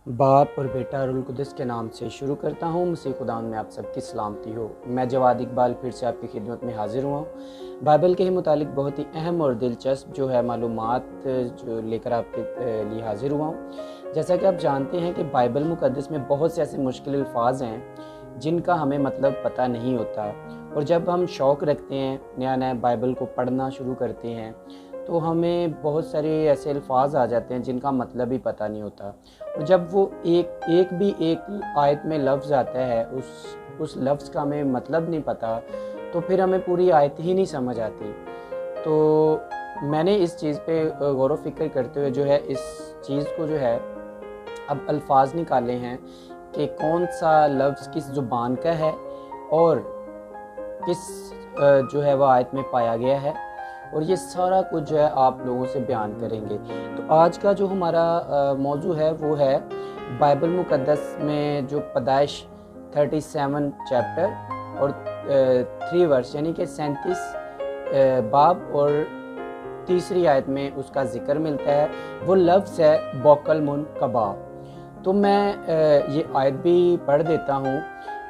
बाप और बेटा रुल कुदस के नाम से शुरू करता हूँ। मसीह खुदावंद में आप सबकी सलामती हो। मैं जवाद इकबाल फिर से आपकी खिदमत में हाजिर हुआ हूँ। बाइबल के ही मुतालिक बहुत ही अहम और दिलचस्प जो है मालूमात जो लेकर आपके लिए हाजिर हुआ हूँ। जैसा कि आप जानते हैं कि बाइबल मुकद्दस में बहुत से ऐसे मुश्किल अल्फाज हैं जिनका हमें मतलब पता नहीं होता, और जब हम शौक़ रखते हैं नया नया बाइबल को पढ़ना शुरू करते हैं तो हमें बहुत सारे ऐसे अल्फाज आ जाते हैं जिनका मतलब ही पता नहीं होता। और जब वो एक आयत में लफ्ज़ आता है, उस लफ्ज़ का हमें मतलब नहीं पता, तो फिर हमें पूरी आयत ही नहीं समझ आती। तो मैंने इस चीज़ पे गौर व फिक्र करते हुए जो है इस चीज़ को जो है अब अल्फाज निकाले हैं कि कौन सा लफ्ज़ किस ज़ुबान का है और किस जो है वह आयत में पाया गया है, और ये सारा कुछ जो है आप लोगों से बयान करेंगे। तो आज का जो हमारा मौजू है वो है बाइबल मुकद्दस में जो पैदाइश 37 चैप्टर और 3 वर्स यानी कि 37 बाब और तीसरी आयत में उसका जिक्र मिलता है। वो लफ्ज़ है बौकल मुन कबा। तो मैं ये आयत भी पढ़ देता हूँ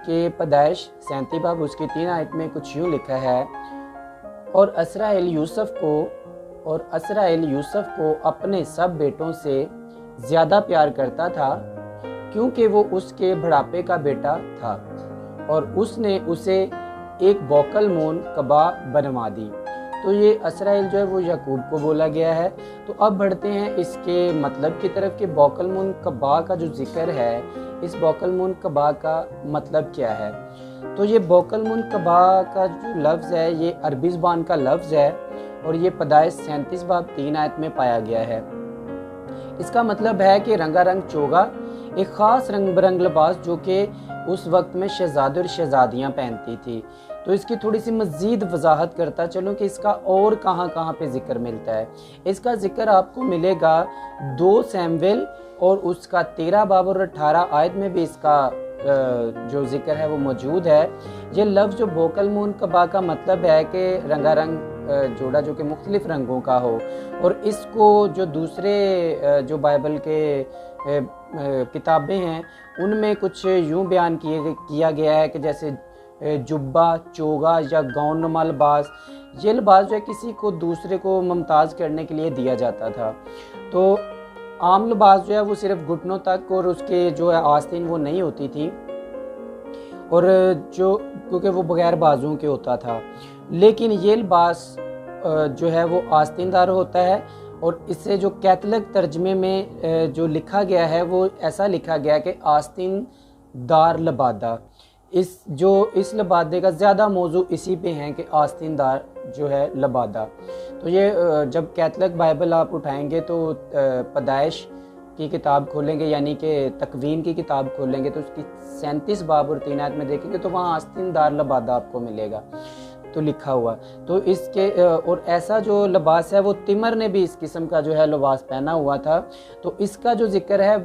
कि पैदाइश 37 बाब उसकी 3 आयत में कुछ यूँ लिखा है, और असराएल यूसुफ को अपने सब बेटों से ज़्यादा प्यार करता था, क्योंकि वो उसके बुढ़ापे का बेटा था, और उसने उसे एक बौकल मोन कबा बनवा दी। तो ये असराएल जो है वो याकूब को बोला गया है। तो अब बढ़ते हैं इसके मतलब की तरफ कि बौकल मोन कबा का जो जिक्र है, इस बौकल मोन कबा का मतलब क्या है। तो ये बौकल मुन कबा का जो लफ्ज़ है ये अरबी ज़बान का लफ्ज़ है, और ये पैदाइश 37 बाब 3 आयत में पाया गया है। इसका मतलब है कि रंगारंग चोगा, एक ख़ास रंग बिरंग लिबास जो कि उस वक्त में शहजादे और शहजादियाँ पहनती थी। तो इसकी थोड़ी सी मज़ीद वजाहत करता चलूँ कि इसका और कहाँ कहाँ पे ज़िक्र मिलता है। इसका ज़िक्र आपको मिलेगा 2 सैमुएल और उसका 13 बाब और 18 आयत में भी इसका जो जिक्र है वो मौजूद है। ये लफ्ज़ जो बौकल मुन कबा का मतलब है कि रंगारंग जोड़ा जो कि मुख्तलिफ़ रंगों का हो, और इसको जो दूसरे जो बाइबल के किताबें हैं उनमें कुछ यूँ बयान किया गया है कि जैसे जुब्बा, चोगा या गाउन नुमा लिबास, ये लिबास जो है किसी को दूसरे को मुमताज़ करने के लिए दिया जाता था। तो आम लिबास जो है वो सिर्फ घुटनों तक और उसके जो है आस्तीन वो नहीं होती थी, और जो क्योंकि वो बगैर बाजुओं के होता था। लेकिन ये लिबास जो है वो आस्तीनदार होता है, और इससे जो कैथलिक तर्जमे में जो लिखा गया है वो ऐसा लिखा गया कि आस्तीनदार लबादा। इस लबादे का ज़्यादा मौजू इसी पे है कि आस्तीनदार जो है लबादा। तो ये जब कैथलिक बाइबल आप उठाएंगे तो पैदाइश की किताब खोलेंगे यानी कि तकवीन की किताब खोलेंगे तो उसकी 37 बाब और 3 आयत में देखेंगे तो वहाँ आस्तीनदार लबादा आपको मिलेगा तो लिखा हुआ। तो इसके और ऐसा जो लिबास है वो तिमर ने भी इस किस्म का जो है लिबास पहना हुआ था। तो इसका जो जिक्र है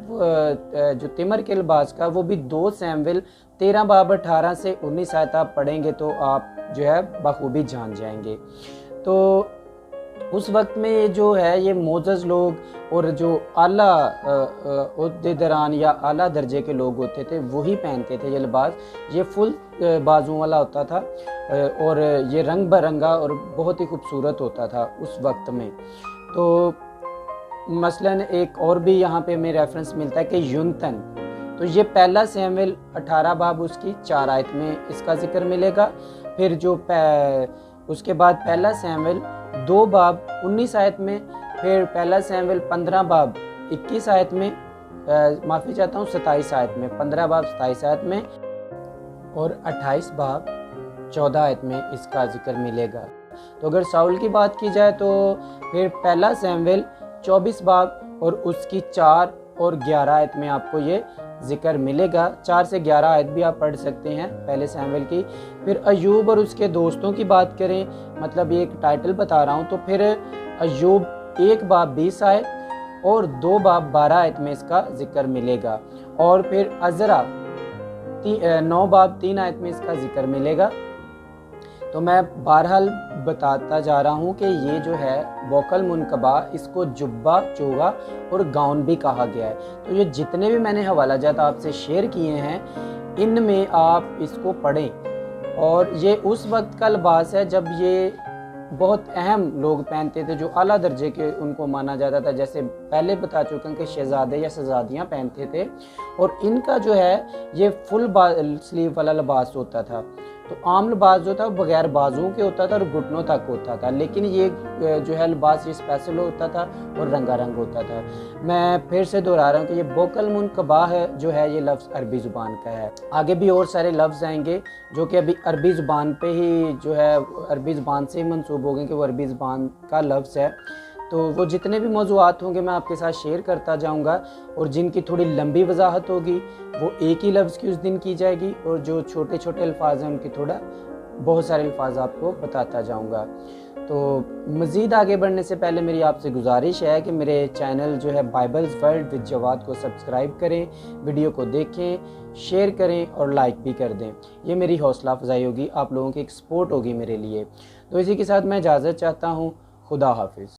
जो तिमर के लिबास का वो भी 2 सैमुएल 13 बाब 18 से 19 आयत आप पढ़ेंगे तो आप जो है बखूबी जान जाएंगे। तो उस वक्त में जो है ये मोजज़ लोग और जो आला ओहदेदारान या आला दर्जे के लोग होते थे वही पहनते थे ये लिबास। ये फुल बाजुओं वाला होता था और ये रंग बिरंगा और बहुत ही खूबसूरत होता था उस वक्त में। तो मसलन एक और भी यहाँ पे हमें रेफरेंस मिलता है कि यूनतन, तो ये 1 सैमुएल 18 बाब उसकी 4 आयत में इसका जिक्र मिलेगा। फिर जो उसके बाद 1 सैमुएल 2 बाब 19 आयत में, फिर 1 सैमुएल 15 बाब 21 आयत में, माफ़ी चाहता हूँ 27 आयत में, 15 बाब 27 आयत में, और 28 बाब 14 आयत में इसका जिक्र मिलेगा। तो अगर साउल की बात की जाए तो फिर 1 सैमुएल 24 बाब और उसकी 4 और 11 आयत में आपको ये जिक्र मिलेगा। 4 से 11 आयत भी आप पढ़ सकते हैं 1 सैमुएल की। फिर अय्यूब और उसके दोस्तों की बात करें, मतलब ये एक टाइटल बता रहा हूँ, तो फिर अय्यूब 1 बाब 20 आयत और 2 बाब 12 आयत में इसका जिक्र मिलेगा। और फिर अज़रा 9 बाब 3 आयत में इसका जिक्र मिलेगा। तो मैं बहरहाल बताता जा रहा हूँ कि ये जो है वोकल मुनकबा, इसको जुब्बा, चोगा और गाउन भी कहा गया है। तो ये जितने भी मैंने हवालाजात आपसे शेयर किए हैं, इनमें आप इसको पढ़ें। और ये उस वक्त का लिबास है जब ये बहुत अहम लोग पहनते थे, जो आला दर्जे के उनको माना जाता था। जैसे पहले बता चुका हूँ कि शहजादे या शहजादियाँ पहनते थे, और इनका जो है ये फुल स्लीव वाला लिबास होता था। तो आम लिबास जो था बगैर बाजुओं के होता था और घुटनों तक होता था, लेकिन ये जो है लिबास ये स्पेशल होता था और रंगारंग होता था। मैं फिर से दोहरा रहा हूँ कि ये वोकल मुनकबा है जो है, ये लफ्ज़ अरबी ज़ुबान का है। आगे भी और सारे लफ्ज़ आएंगे जो कि अभी अरबी ज़ुबान पे ही जो है, अरबी ज़ुबान से ही मंसूब हो गए कि वो अरबी ज़ुबान का लफ्ज़ है। तो वो जितने भी मौज़ूआत होंगे मैं आपके साथ शेयर करता जाऊंगा, और जिनकी थोड़ी लंबी वजाहत होगी वो एक ही लफ्ज़ की उस दिन की जाएगी, और जो छोटे छोटे अल्फाज हैं उनकी थोड़ा बहुत सारे अल्फाज आपको बताता जाऊंगा। तो मज़ीद आगे बढ़ने से पहले मेरी आपसे गुजारिश है कि मेरे चैनल जो है बाइबल्स वर्ल्ड विद जवाद को सब्सक्राइब करें, वीडियो को देखें, शेयर करें और लाइक भी कर दें। ये मेरी हौसला अफजाई होगी, आप लोगों की एक सपोर्ट होगी मेरे लिए। तो इसी के साथ मैं इजाज़त चाहता हूँ। खुदा हाफिज़।